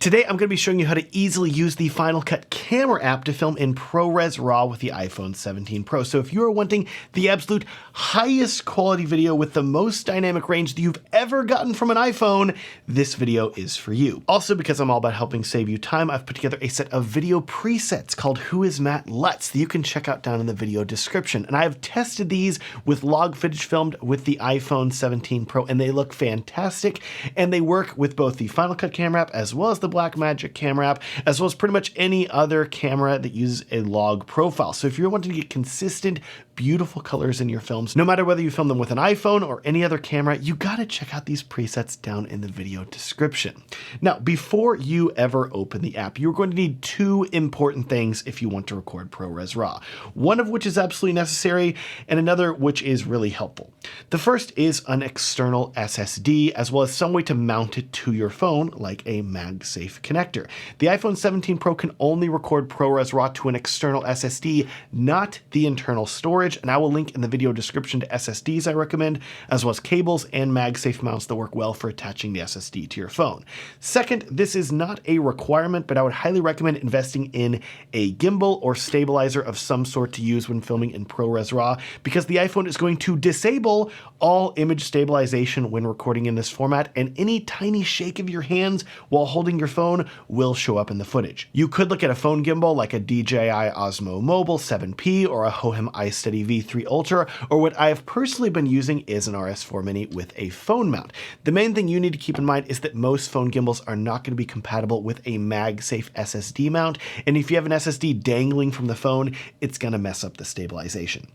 Today, I'm going to be showing you how to easily use the Final Cut camera app to film in ProRes Raw with the iPhone 17 Pro. So if you are wanting the absolute highest quality video with the most dynamic range that you've ever gotten from an iPhone, this video is for you. Also, because I'm all about helping save you time, I've put together a set of video presets called Who is Matt Lutz that you can check out down in the video description. And I have tested these with log footage filmed with the iPhone 17 Pro, and they look fantastic. And they work with both the Final Cut camera app as well as the Blackmagic camera app, as well as pretty much any other camera that uses a log profile. So if you're wanting to get consistent, beautiful colors in your films, no matter whether you film them with an iPhone or any other camera, you gotta check out these presets down in the video description. Now, before you ever open the app, you're going to need two important things if you want to record ProRes Raw. One of which is absolutely necessary, and another which is really helpful. The first is an external SSD, as well as some way to mount it to your phone, like a MagSafe connector. The iPhone 17 Pro can only record ProRes Raw to an external SSD, not the internal storage, and I will link in the video description to SSDs I recommend, as well as cables and MagSafe mounts that work well for attaching the SSD to your phone. Second, this is not a requirement, but I would highly recommend investing in a gimbal or stabilizer of some sort to use when filming in ProRes Raw, because the iPhone is going to disable all image stabilization when recording in this format, and any tiny shake of your hands while holding your phone will show up in the footage. You could look at a phone gimbal like a DJI Osmo Mobile 7P or a Hohem iSteady V3 Ultra, or what I have personally been using is an RS4 Mini with a phone mount. The main thing you need to keep in mind is that most phone gimbals are not going to be compatible with a MagSafe SSD mount, and if you have an SSD dangling from the phone, it's going to mess up the stabilization.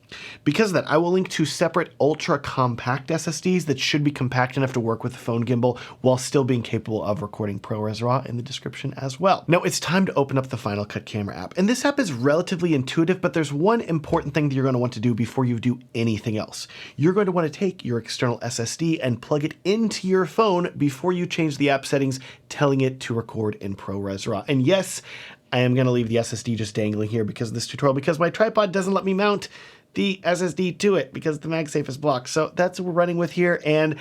Because of that, I will link to separate ultra compact SSDs that should be compact enough to work with the phone gimbal while still being capable of recording ProRes Raw in the description as well. Now it's time to open up the Final Cut camera app, and this app is relatively intuitive, but there's one important thing that you're going to want to do before you do anything else. You're going to want to take your external SSD and plug it into your phone before you change the app settings, telling it to record in ProRes Raw. And yes, I am going to leave the SSD just dangling here because of this tutorial, because my tripod doesn't let me mount the SSD to it because the MagSafe is blocked. So that's what we're running with here, and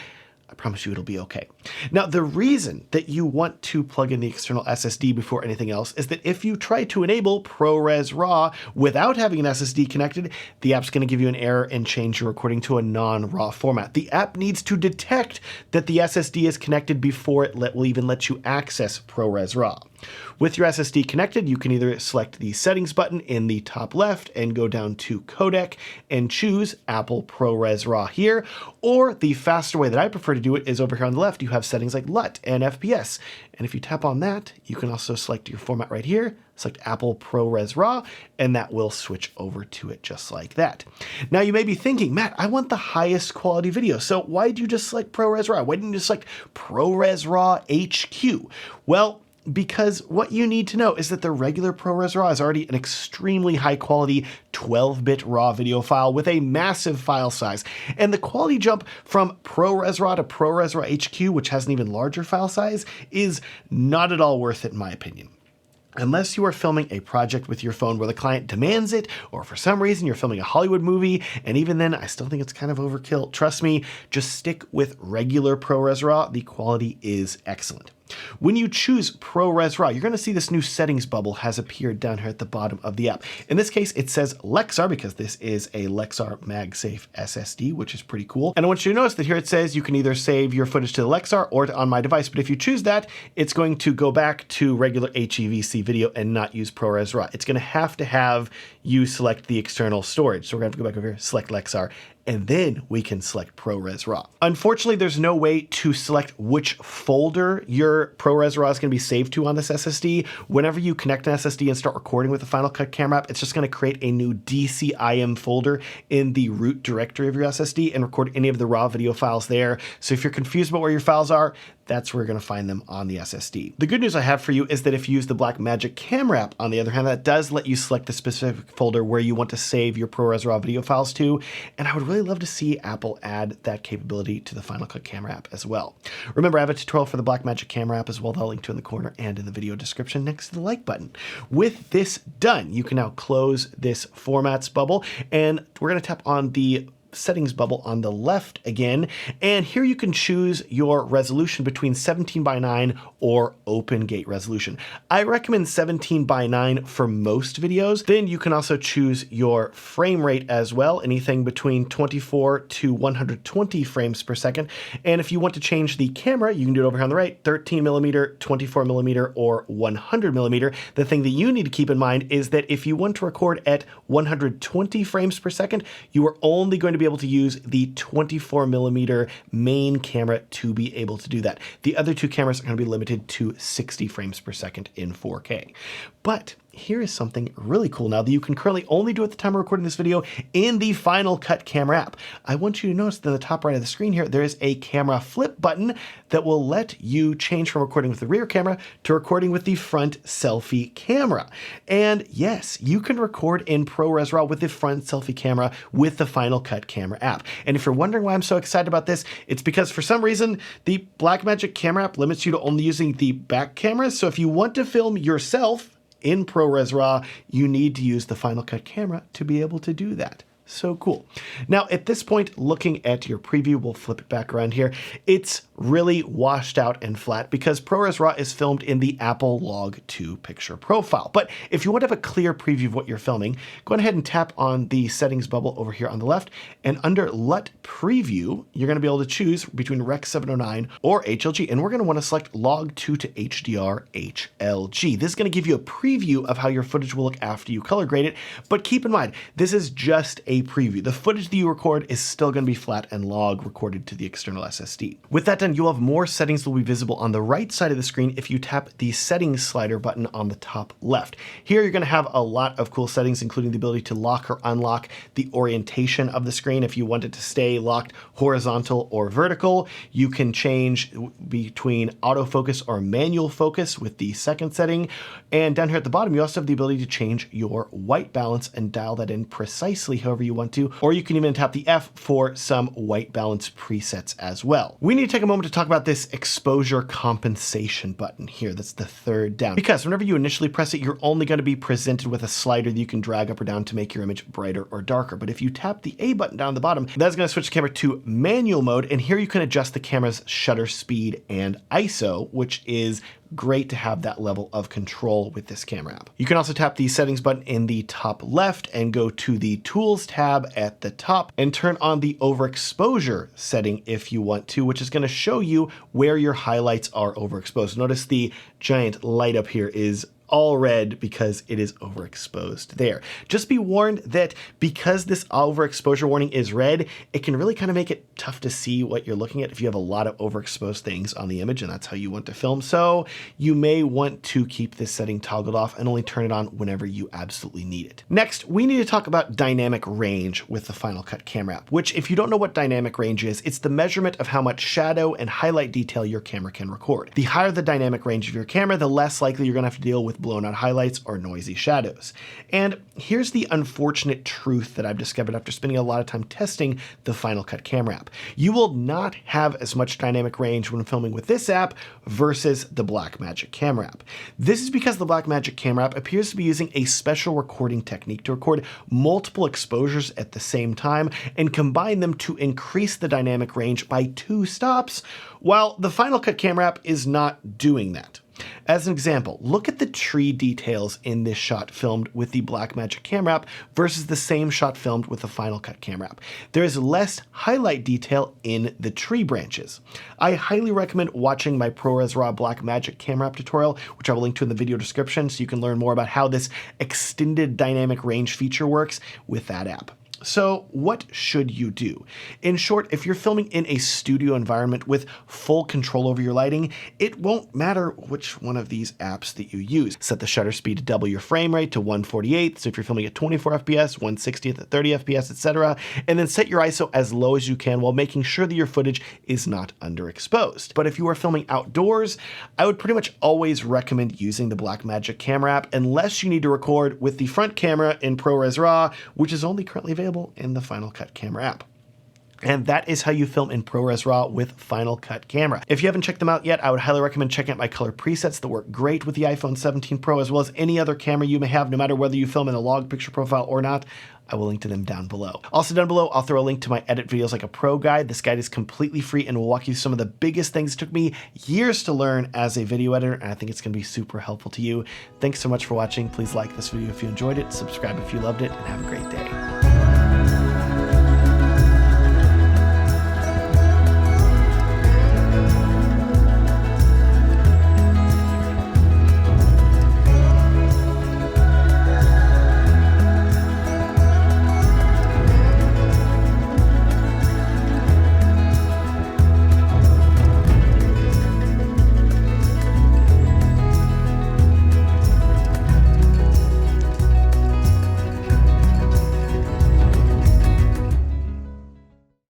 I promise you it'll be okay. Now, the reason that you want to plug in the external SSD before anything else is that if you try to enable ProRes Raw without having an SSD connected, the app's going to give you an error and change your recording to a non-RAW format. The app needs to detect that the SSD is connected before it will even let you access ProRes Raw. With your SSD connected, you can either select the settings button in the top left and go down to codec and choose Apple ProRes Raw here, or the faster way that I prefer to do it is over here on the left. You have settings like LUT and FPS, and if you tap on that, you can also select your format right here, select Apple ProRes Raw, and that will switch over to it just like that. Now you may be thinking, Matt, I want the highest quality video, so why did you just select ProRes Raw? Why didn't you just select ProRes Raw HQ? Well, because what you need to know is that the regular ProRes Raw is already an extremely high quality 12-bit RAW video file with a massive file size. And the quality jump from ProRes Raw to ProRes Raw HQ, which has an even larger file size, is not at all worth it in my opinion. Unless you are filming a project with your phone where the client demands it, or for some reason you're filming a Hollywood movie, and even then I still think it's kind of overkill. Trust me, just stick with regular ProRes Raw. The quality is excellent. When you choose ProRes Raw, you're going to see this new settings bubble has appeared down here at the bottom of the app. In this case, it says Lexar because this is a Lexar MagSafe SSD, which is pretty cool. And I want you to notice that here it says you can either save your footage to the Lexar or to on my device, but if you choose that, it's going to go back to regular HEVC video and not use ProRes Raw. It's going to have you select the external storage. So we're going to have to go back over here, select Lexar, and then we can select ProRes Raw. Unfortunately, there's no way to select which folder your ProRes Raw is going to be saved to on this SSD. Whenever you connect an SSD and start recording with the Final Cut camera app, it's just going to create a new DCIM folder in the root directory of your SSD and record any of the raw video files there. So if you're confused about where your files are, that's where you're going to find them on the SSD. The good news I have for you is that if you use the Blackmagic camera app, on the other hand, that does let you select the specific folder where you want to save your ProRes Raw video files to, and I would really love to see Apple add that capability to the Final Cut camera app as well. Remember, I have a tutorial for the Blackmagic camera app as well that I'll link to in the corner and in the video description next to the like button. With this done, you can now close this formats bubble, and we're going to tap on the settings bubble on the left again, and here you can choose your resolution between 17:9 or open gate resolution. I recommend 17:9 for most videos. Then you can also choose your frame rate as well, anything between 24 to 120 frames per second. And if you want to change the camera, you can do it over here on the right, 13mm, 24mm, or 100mm. The thing that you need to keep in mind is that if you want to record at 120 frames per second, you are only going to be able to use the 24mm main camera to be able to do that. The other two cameras are going to be limited to 60 frames per second in 4K. But here is something really cool now that you can currently only do at the time of recording this video in the Final Cut Camera app. I want you to notice that in the top right of the screen here, there is a camera flip button that will let you change from recording with the rear camera to recording with the front selfie camera. And yes, you can record in ProRes Raw with the front selfie camera with the Final Cut Camera app. And if you're wondering why I'm so excited about this, it's because for some reason, the Blackmagic camera app limits you to only using the back cameras. So if you want to film yourself in ProRes Raw, you need to use the Final Cut camera to be able to do that. So cool. Now, at this point, looking at your preview, we'll flip it back around here. It's really washed out and flat because ProRes Raw is filmed in the Apple Log 2 picture profile. But if you want to have a clear preview of what you're filming, go ahead and tap on the settings bubble over here on the left. And under LUT Preview, you're going to be able to choose between Rec 709 or HLG. And we're going to want to select Log 2 to HDR HLG. This is going to give you a preview of how your footage will look after you color grade it. But keep in mind, this is just a preview. The footage that you record is still going to be flat and log recorded to the external SSD. With that done, you'll have more settings that will be visible on the right side of the screen if you tap the settings slider button on the top left. Here you're going to have a lot of cool settings, including the ability to lock or unlock the orientation of the screen. If you want it to stay locked horizontal or vertical, you can change between autofocus or manual focus with the second setting. And down here at the bottom, you also have the ability to change your white balance and dial that in precisely however you want to, or you can even tap the F for some white balance presets as well. We need to take a moment to talk about this exposure compensation button here. That's the third down, because whenever you initially press it, you're only going to be presented with a slider that you can drag up or down to make your image brighter or darker. But if you tap the A button down the bottom, that's going to switch the camera to manual mode. And here you can adjust the camera's shutter speed and ISO, which is great to have that level of control with this camera app. You can also tap the settings button in the top left and go to the tools tab at the top and turn on the overexposure setting if you want to, which is going to show you where your highlights are overexposed. Notice the giant light up here is all red because it is overexposed there. Just be warned that because this overexposure warning is red, it can really kind of make it tough to see what you're looking at if you have a lot of overexposed things on the image and that's how you want to film. So you may want to keep this setting toggled off and only turn it on whenever you absolutely need it. Next, we need to talk about dynamic range with the Final Cut Camera app, which if you don't know what dynamic range is, it's the measurement of how much shadow and highlight detail your camera can record. The higher the dynamic range of your camera, the less likely you're going to have to deal with blown out highlights or noisy shadows. And here's the unfortunate truth that I've discovered after spending a lot of time testing the Final Cut Camera app. You will not have as much dynamic range when filming with this app versus the Blackmagic Camera app. This is because the Blackmagic Camera app appears to be using a special recording technique to record multiple exposures at the same time and combine them to increase the dynamic range by 2 stops, while the Final Cut Camera app is not doing that. As an example, look at the tree details in this shot filmed with the Blackmagic Camera app versus the same shot filmed with the Final Cut Camera app. There is less highlight detail in the tree branches. I highly recommend watching my ProRes Raw Blackmagic Camera app tutorial, which I will link to in the video description so you can learn more about how this extended dynamic range feature works with that app. So what should you do? In short, if you're filming in a studio environment with full control over your lighting, it won't matter which one of these apps that you use. Set the shutter speed to double your frame rate to 1/48. So if you're filming at 24 FPS, 1/60th at 30 FPS, etc., and then set your ISO as low as you can while making sure that your footage is not underexposed. But if you are filming outdoors, I would pretty much always recommend using the Blackmagic Camera app unless you need to record with the front camera in ProRes Raw, which is only currently available in the Final Cut Camera app. And that is how you film in ProRes Raw with Final Cut Camera. If you haven't checked them out yet, I would highly recommend checking out my color presets that work great with the iPhone 17 Pro, as well as any other camera you may have, no matter whether you film in a log picture profile or not. I will link to them down below. Also down below, I'll throw a link to my Edit Videos Like a Pro guide. This guide is completely free and will walk you through some of the biggest things. It took me years to learn as a video editor, and I think it's going to be super helpful to you. Thanks so much for watching. Please like this video if you enjoyed it, subscribe if you loved it, and have a great day.